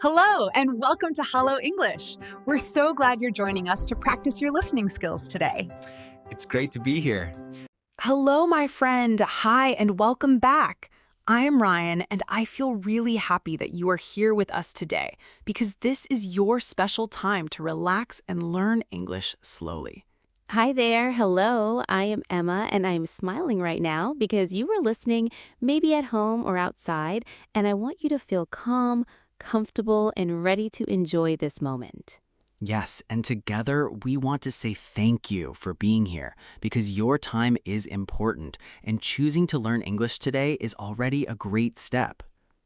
Hello, and welcome to Hallo English. We're so glad you're joining us to practice your listening skills today. It's great to be here. Hello, my friend. Hi, and welcome back. I am Ryan, and I feel really happy that you are here with us today because this is your special time to relax and learn English slowly. Hi there. Hello. I am Emma, and I'm smiling right now because you were listening maybe at home or outside, and I want you to feel calm, comfortable, and ready to enjoy this moment. Yes, and together we want to say thank you for being here because your time is important, and choosing to learn English today is already a great step.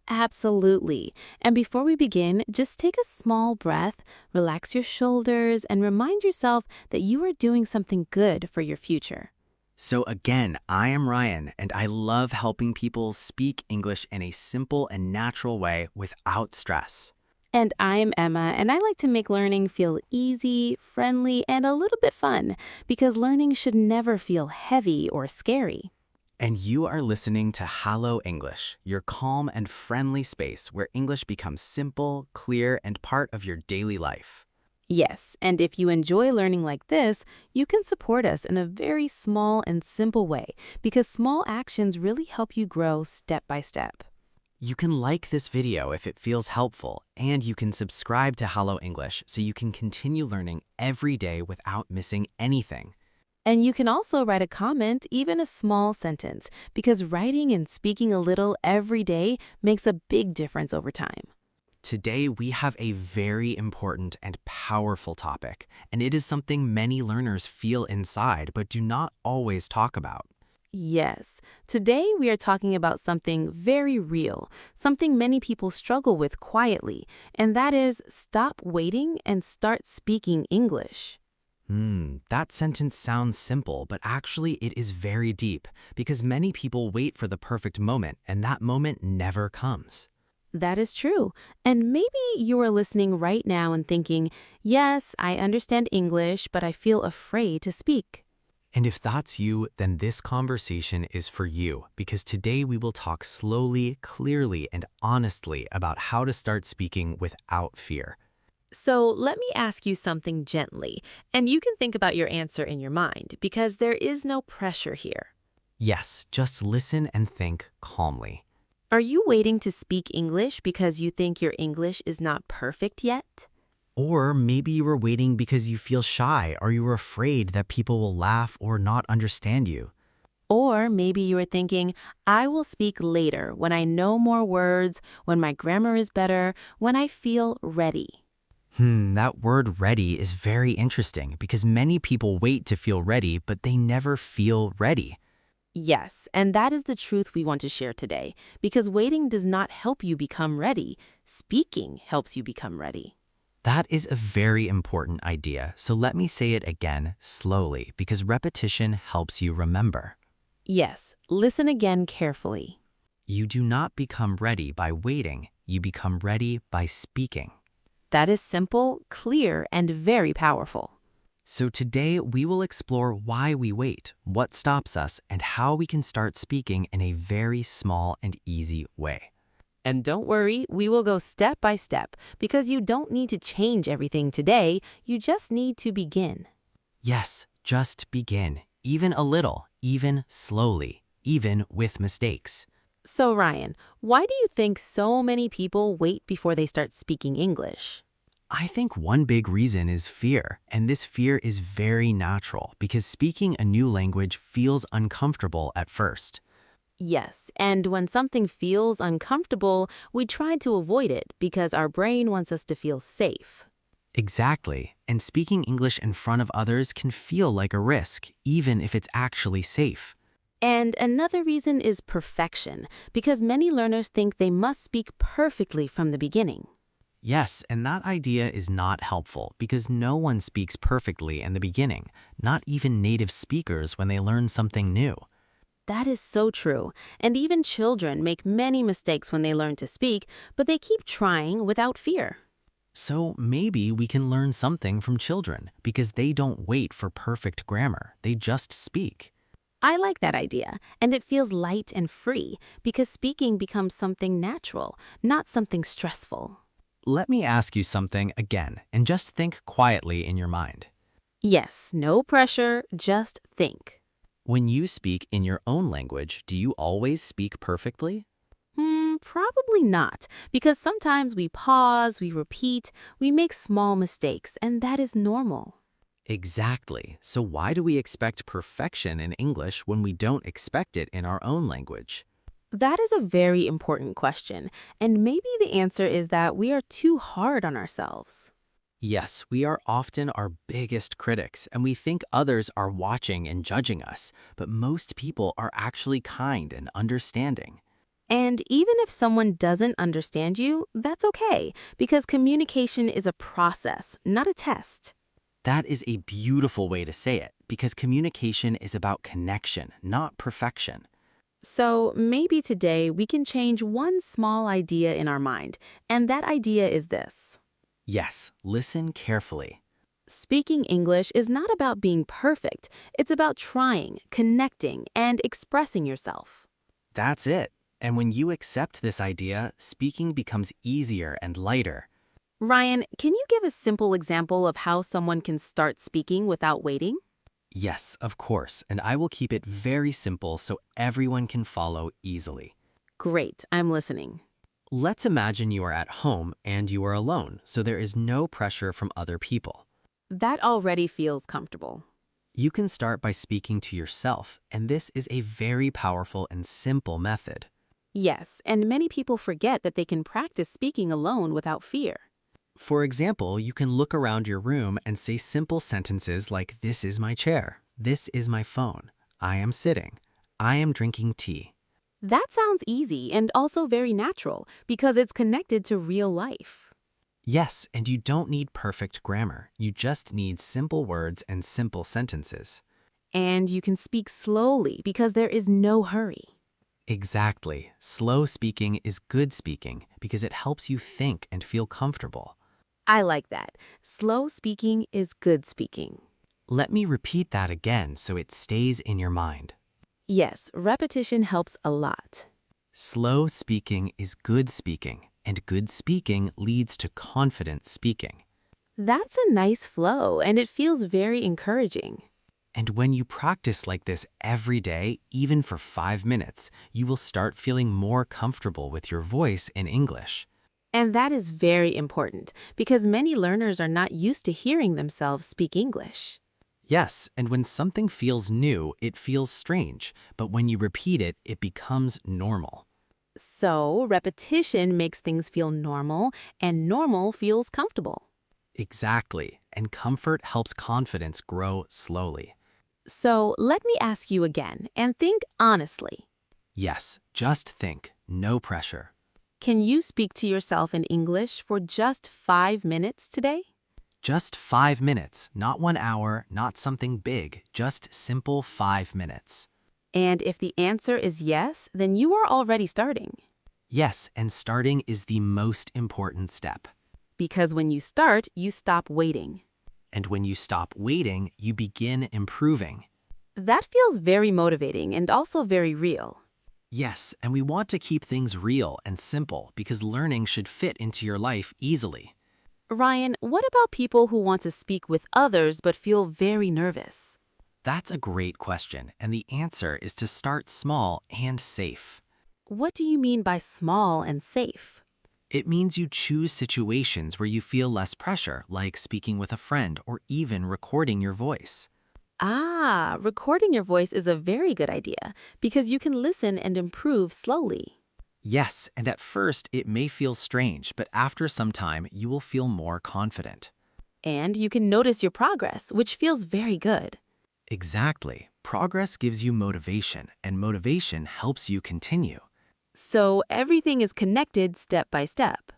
Absolutely. And before we begin, just take a small breath, relax your shoulders, and remind yourself that you are doing something good for your future. So again, I am Ryan, and I love helping people speak English in a simple and natural way without stress. And I'm Emma, and I like to make learning feel easy, friendly, and a little bit fun, because learning should never feel heavy or scary. And you are listening to Hallo English, your calm and friendly space where English becomes simple, clear, and part of your daily life. Yes, and if you enjoy learning like this, you can support us in a very small and simple way, because small actions really help you grow step by step. You can like this video if it feels helpful, and you can subscribe to Hallo English so you can continue learning every day without missing anything. And you can also write a comment, even a small sentence, because writing and speaking a little every day makes a big difference over time. Today, we have a very important and powerful topic, and it is something many learners feel inside but do not always talk about. Yes, today we are talking about something very real, something many people struggle with quietly, and that is stop waiting and start speaking English. That sentence sounds simple, but actually it is very deep because many people wait for the perfect moment, and that moment never comes. That is true. And maybe you are listening right now and thinking, yes, I understand English, but I feel afraid to speak. And if that's you, then this conversation is for you because today we will talk slowly, clearly, and honestly about how to start speaking without fear. So let me ask you something gently, and you can think about your answer in your mind because there is no pressure here. Yes, just listen and think calmly. Are you waiting to speak English because you think your English is not perfect yet? Or maybe you were waiting because you feel shy or you were afraid that people will laugh or not understand you. Or maybe you are thinking, I will speak later when I know more words, when my grammar is better, when I feel ready. That word ready is very interesting because many people wait to feel ready, but they never feel ready. Yes, and that is the truth we want to share today, because waiting does not help you become ready. Speaking helps you become ready. That is a very important idea, so let me say it again slowly because repetition helps you remember. Yes, listen again carefully. You do not become ready by waiting, you become ready by speaking. That is simple, clear, and very powerful. So today we will explore why we wait, what stops us, and how we can start speaking in a very small and easy way. And don't worry, we will go step by step because you don't need to change everything today, you just need to begin. Yes, just begin, even a little, even slowly, even with mistakes. So Ryan, why do you think so many people wait before they start speaking English? I think one big reason is fear, and this fear is very natural because speaking a new language feels uncomfortable at first. Yes, and when something feels uncomfortable, we try to avoid it because our brain wants us to feel safe. Exactly, and speaking English in front of others can feel like a risk, even if it's actually safe. And another reason is perfection, because many learners think they must speak perfectly from the beginning. Yes, and that idea is not helpful because no one speaks perfectly in the beginning, not even native speakers when they learn something new. That is so true, and even children make many mistakes when they learn to speak, but they keep trying without fear. So maybe we can learn something from children because they don't wait for perfect grammar, they just speak. I like that idea, and it feels light and free because speaking becomes something natural, not something stressful. Let me ask you something again, and just think quietly in your mind. Yes, no pressure, just think. When you speak in your own language, do you always speak perfectly? Probably not, because sometimes we pause, we repeat, we make small mistakes, and that is normal. Exactly. So why do we expect perfection in English when we don't expect it in our own language? That is a very important question, and maybe the answer is that we are too hard on ourselves. Yes, we are often our biggest critics, and we think others are watching and judging us, but most people are actually kind and understanding. And even if someone doesn't understand you, that's okay, because communication is a process, not a test. That is a beautiful way to say it, because communication is about connection, not perfection. So maybe today we can change one small idea in our mind, and that idea is this. Yes, listen carefully. Speaking English is not about being perfect, it's about trying, connecting, and expressing yourself. That's it. And when you accept this idea, speaking becomes easier and lighter. Ryan, can you give a simple example of how someone can start speaking without waiting? Yes, of course, and I will keep it very simple so everyone can follow easily. Great, I'm listening. Let's imagine you are at home and you are alone, so there is no pressure from other people. That already feels comfortable. You can start by speaking to yourself, and this is a very powerful and simple method. Yes, and many people forget that they can practice speaking alone without fear. For example, you can look around your room and say simple sentences like, "This is my chair. This is my phone. I am sitting. I am drinking tea." That sounds easy and also very natural because it's connected to real life. Yes, and you don't need perfect grammar. You just need simple words and simple sentences. And you can speak slowly because there is no hurry. Exactly. Slow speaking is good speaking because it helps you think and feel comfortable. I like that. Slow speaking is good speaking. Let me repeat that again so it stays in your mind. Yes, repetition helps a lot. Slow speaking is good speaking, and good speaking leads to confident speaking. That's a nice flow, and it feels very encouraging. And when you practice like this every day, even for 5 minutes, you will start feeling more comfortable with your voice in English. And that is very important because many learners are not used to hearing themselves speak English. Yes, and when something feels new, it feels strange, but when you repeat it, it becomes normal. So, repetition makes things feel normal, and normal feels comfortable. Exactly, and comfort helps confidence grow slowly. So, let me ask you again, and think honestly. Yes, just think, no pressure. Can you speak to yourself in English for just 5 minutes today? Just 5 minutes, not 1 hour, not something big, just simple 5 minutes. And if the answer is yes, then you are already starting. Yes, and starting is the most important step. Because when you start, you stop waiting. And when you stop waiting, you begin improving. That feels very motivating and also very real. Yes, and we want to keep things real and simple because learning should fit into your life easily. Ryan, what about people who want to speak with others but feel very nervous? That's a great question, and the answer is to start small and safe. What do you mean by small and safe? It means you choose situations where you feel less pressure, like speaking with a friend or even recording your voice. Ah, recording your voice is a very good idea because you can listen and improve slowly. Yes, and at first it may feel strange, but after some time you will feel more confident. And you can notice your progress, which feels very good. Exactly. Progress gives you motivation, and motivation helps you continue. So everything is connected step by step.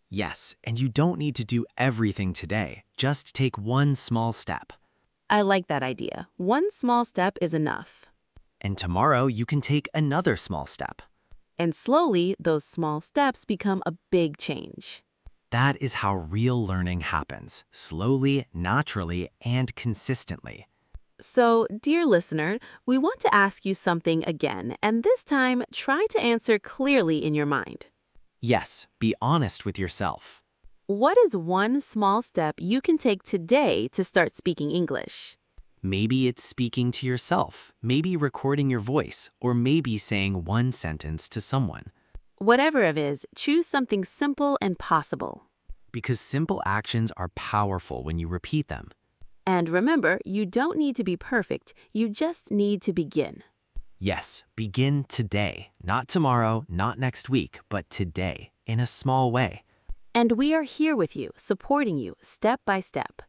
Yes, and you don't need to do everything today. Just take one small step. I like that idea. One small step is enough. And tomorrow you can take another small step. And slowly, those small steps become a big change. That is how real learning happens, slowly, naturally, and consistently. So, dear listener, we want to ask you something again, and this time, try to answer clearly in your mind. Yes, be honest with yourself. What is one small step you can take today to start speaking English? Maybe it's speaking to yourself, maybe recording your voice, or maybe saying one sentence to someone. Whatever it is, choose something simple and possible. Because simple actions are powerful when you repeat them. And remember, you don't need to be perfect, you just need to begin. Yes, begin today. Not tomorrow, not next week, but today, in a small way. And we are here with you, supporting you step by step.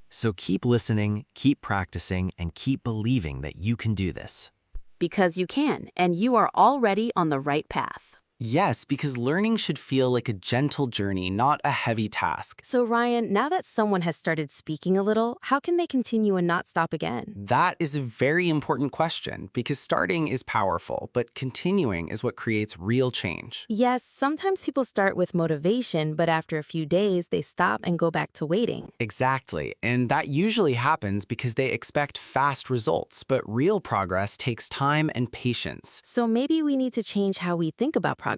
So keep listening, keep practicing, and keep believing that you can do this. Because you can, and you are already on the right path. Yes, because learning should feel like a gentle journey, not a heavy task. So Ryan, now that someone has started speaking a little, how can they continue and not stop again? That is a very important question because starting is powerful, but continuing is what creates real change. Yes, sometimes people start with motivation, but after a few days, they stop and go back to waiting. Exactly, and that usually happens because they expect fast results, but real progress takes time and patience. So maybe we need to change how we think about progress.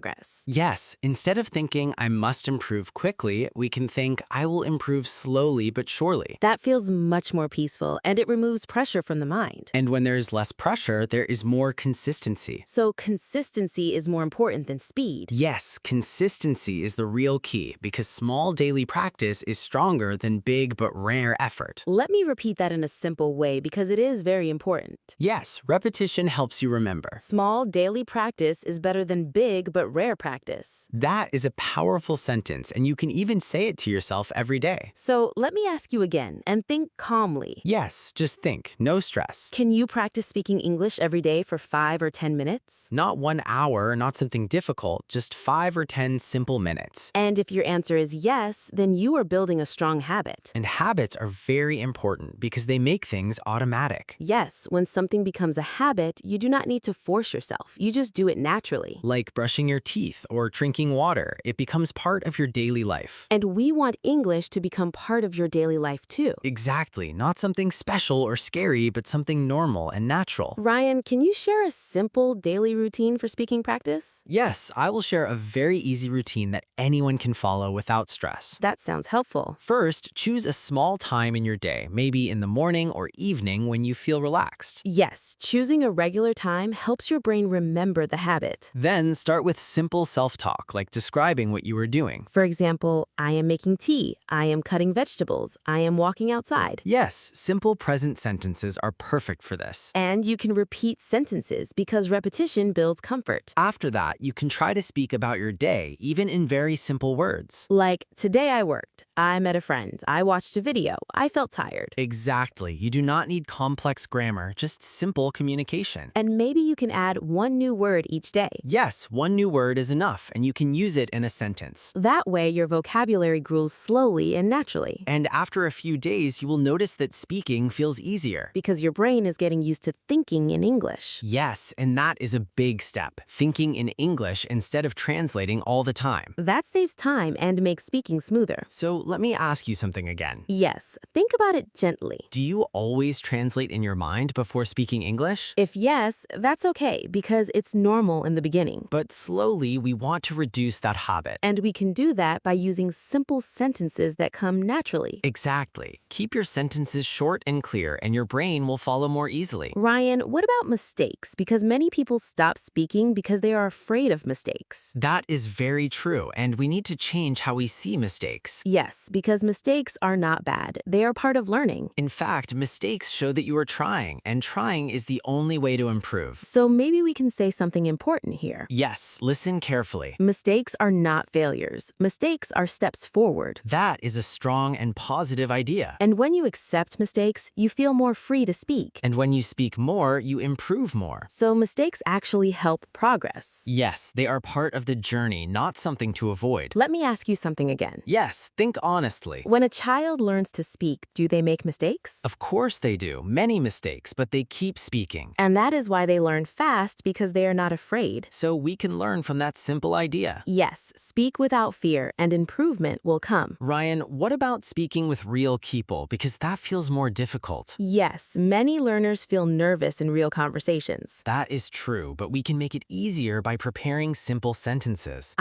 Yes, instead of thinking I must improve quickly, we can think I will improve slowly but surely. That feels much more peaceful, and it removes pressure from the mind. And when there is less pressure, there is more consistency. So consistency is more important than speed. Yes, consistency is the real key because small daily practice is stronger than big but rare effort. Let me repeat that in a simple way because it is very important. Yes, repetition helps you remember. Small daily practice is better than big but rare practice. That is a powerful sentence, and you can even say it to yourself every day. So let me ask you again, and think calmly. Yes, just think, no stress. Can you practice speaking English every day for 5 or 10 minutes? Not 1 hour, not something difficult, just 5 or 10 simple minutes. And if your answer is yes, then you are building a strong habit. And habits are very important because they make things automatic. Yes, when something becomes a habit, you do not need to force yourself. You just do it naturally. Like brushing your teeth or drinking water, it becomes part of your daily life. And we want English to become part of your daily life too. Exactly, not something special or scary, but something normal and natural. Ryan, can you share a simple daily routine for speaking practice? Yes, I will share a very easy routine that anyone can follow without stress. That sounds helpful. First, choose a small time in your day, maybe in the morning or evening when you feel relaxed. Yes, choosing a regular time helps your brain remember the habit. Then start with simple self-talk, like describing what you are doing. For example, I am making tea, I am cutting vegetables, I am walking outside. Yes, simple present sentences are perfect for this. And you can repeat sentences because repetition builds comfort. After that, you can try to speak about your day, even in very simple words. Like, today I worked, I met a friend, I watched a video, I felt tired. Exactly. You do not need complex grammar, just simple communication. And maybe you can add one new word each day. Yes, one new word is enough, and you can use it in a sentence. That way, your vocabulary grows slowly and naturally. And after a few days, you will notice that speaking feels easier. Because your brain is getting used to thinking in English. Yes, and that is a big step, thinking in English instead of translating all the time. That saves time and makes speaking smoother. So let me ask you something again. Yes, think about it gently. Do you always translate in your mind before speaking English? If yes, that's okay because it's normal in the beginning. But slowly, we want to reduce that habit. And we can do that by using simple sentences that come naturally. Exactly. Keep your sentences short and clear, and your brain will follow more easily. Ryan, what about mistakes? Because many people stop speaking because they are afraid of mistakes. That is very true, and we need to change how we see mistakes. Yes, because mistakes are not bad. They are part of learning. In fact, mistakes show that you are trying, and trying is the only way to improve. So maybe we can say something important here. Yes, listen carefully. Mistakes are not failures. Mistakes are steps forward. That is a strong and positive idea. And when you accept mistakes, you feel more free to speak. And when you speak more, you improve more. So mistakes actually help progress. Yes, they are part of the journey, not something to avoid. Let me ask you something again. Yes, think honestly. When a child learns to speak, do they make mistakes? Of course they do, many mistakes, but they keep speaking. And that is why they learn fast because they are not afraid. So we can learn from that simple idea. Yes, speak without fear and improvement will come. Ryan, what about speaking with real people? Because that feels more difficult. Yes, many learners feel nervous in real conversations. That is true, but we can make it easier by preparing simple sentences.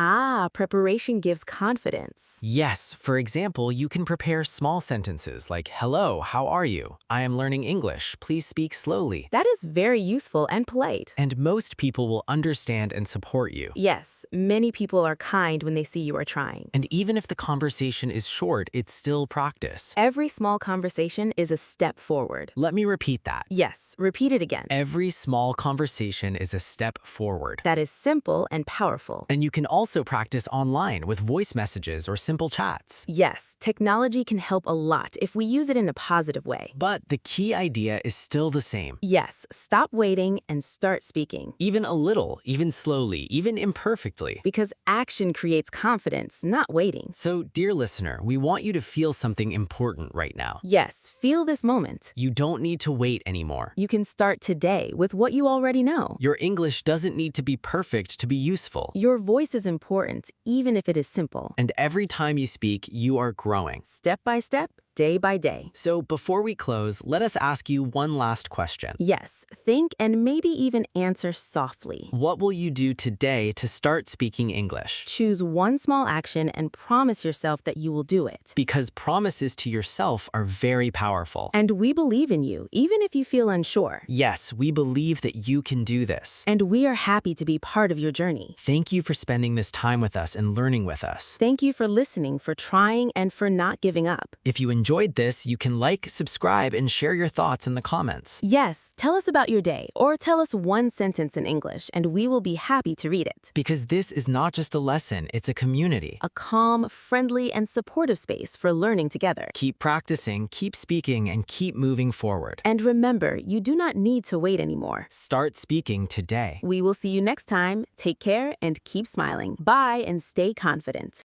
Preparation gives confidence. Yes, for example, example, you can prepare small sentences like, "Hello, how are you? I am learning English. Please speak slowly." That is very useful and polite. And most people will understand and support you. Yes, many people are kind when they see you are trying. And even if the conversation is short, it's still practice. Every small conversation is a step forward. Let me repeat that. Yes, repeat it again. Every small conversation is a step forward. That is simple and powerful. And you can also practice online with voice messages or simple chats. Yes, technology can help a lot if we use it in a positive way. But the key idea is still the same. Yes, stop waiting and start speaking. Even a little, even slowly, even imperfectly. Because action creates confidence, not waiting. So, dear listener, we want you to feel something important right now. Yes, feel this moment. You don't need to wait anymore. You can start today with what you already know. Your English doesn't need to be perfect to be useful. Your voice is important, even if it is simple. And every time you speak, you are growing. Step by step, day by day. So before we close, let us ask you one last question. Yes, think and maybe even answer softly. What will you do today to start speaking English? Choose one small action and promise yourself that you will do it. Because promises to yourself are very powerful. And we believe in you, even if you feel unsure. Yes, we believe that you can do this. And we are happy to be part of your journey. Thank you for spending this time with us and learning with us. Thank you for listening, for trying, and for not giving up. If you enjoyed this, you can like, subscribe, and share your thoughts in the comments. Yes, tell us about your day, or tell us one sentence in English, and we will be happy to read it. Because this is not just a lesson, it's a community. A calm, friendly, and supportive space for learning together. Keep practicing, keep speaking, and keep moving forward. And remember, you do not need to wait anymore. Start speaking today. We will see you next time. Take care and keep smiling. Bye and stay confident.